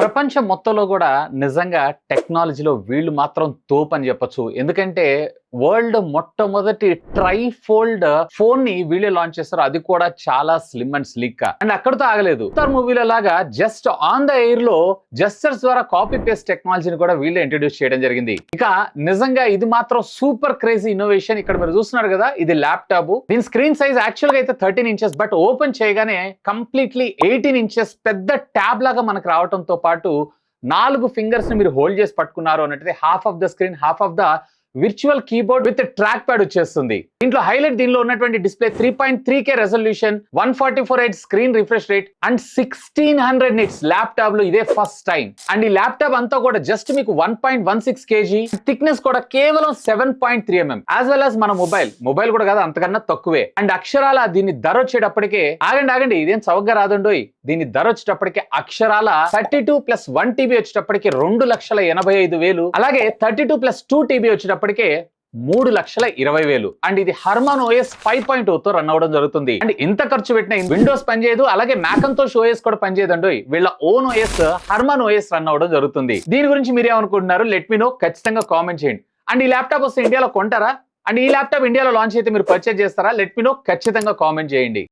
ప్రపంచం మొత్తంలో కూడా నిజంగా టెక్నాలజీలో వీళ్ళు మాత్రం తోపు అని చెప్పొచ్చు. ఎందుకంటే వరల్డ్ మొట్టమొదటి ట్రైఫోల్డ్ ఫోన్ ని వీళ్ళే లాంచ్ చేస్తారు. అది కూడా చాలా స్లిమ్ అండ్ స్లీక్ గా. అండ్ అక్కడితో ఆగలేదు. మూవీలో లాగా జస్ట్ ఆన్ ద ఎయిర్ లో జెస్చర్స్ ద్వారా కాపీ పేస్ట్ టెక్నాలజీని కూడా వీళ్ళే ఇంట్రడ్యూస్ చేయడం జరిగింది. ఇక నిజంగా ఇది మాత్రం సూపర్ క్రేజీ ఇన్నోవేషన్. ఇక్కడ మీరు చూస్తున్నారు కదా, ఇది ల్యాప్టాప్. దీని స్క్రీన్ సైజ్ యాక్చువల్ గా అయితే 13 ఇంచెస్, బట్ ఓపెన్ చేయగానే కంప్లీట్లీ 18 ఇంచెస్ పెద్ద ట్యాబ్ లాగా మనకు రావడంతో పాటు 4 ఫింగర్స్ ని మీరు హోల్డ్ చేసి పట్టుకున్నారు అన్నట్టు half of the screen, half of the virtual keyboard with track pad వచ్చేస్తుంది. దీంట్లో హైలైట్ దీనిలో ఉన్నటువంటి display 3.3K resolution, 144Hz screen refresh rate and 1600 nits. Laptop లో ఇదే ఫస్ట్ టైం. అండ్ ఈ ల్యాప్టాప్ అంతా కూడా జస్ట్ మీకు 1.16 kg, థిక్నెస్ కూడా కేవలం 7.3 mm. యాజ్ వెల్ యాజ్ మన మొబైల్ కూడా కాదు, అంతకన్నా తక్కువే. అండ్ అక్షరాల దీని ధర వచ్చేటప్పటికే ఆగండి ఇదేం చౌకగా రాదండోయ్. దీని ధర వచ్చేటప్పటికే అక్షరాల 32 + 1 TB వచ్చేటప్పటికి 2,85,000. అలాగే 32 + 2 TB వచ్చేటప్పటికే 3,20,000. అండ్ ఇది హర్మన్ OS 5.0 తో రన్ అవడం జరుగుతుంది. అండ్ ఇంత ఖర్చు పెట్టిన విండోస్ పనిచేయదు, అలాగే మ్యాకంతోష్ OS కూడా పనిచేయదండి. వీళ్ళ own OS Harman OS run అవడం జరుగుతుంది. దీని గురించి మీరేమనుకుంటున్నారు? లెట్ మీ నో, ఖచ్చితంగా కామెంట్ చేయండి. అండ్ ఈ ల్యాప్టాప్ వస్తే ఇండియాలో కొంటారా? అండ్ ఈ ల్యాప్టాప్ ఇండియాలో లాంచ్ అయితే మీరు పర్చేజ్ చేస్తారా? లెట్ మీ నో, ఖచ్చితంగా కామెంట్ చేయండి.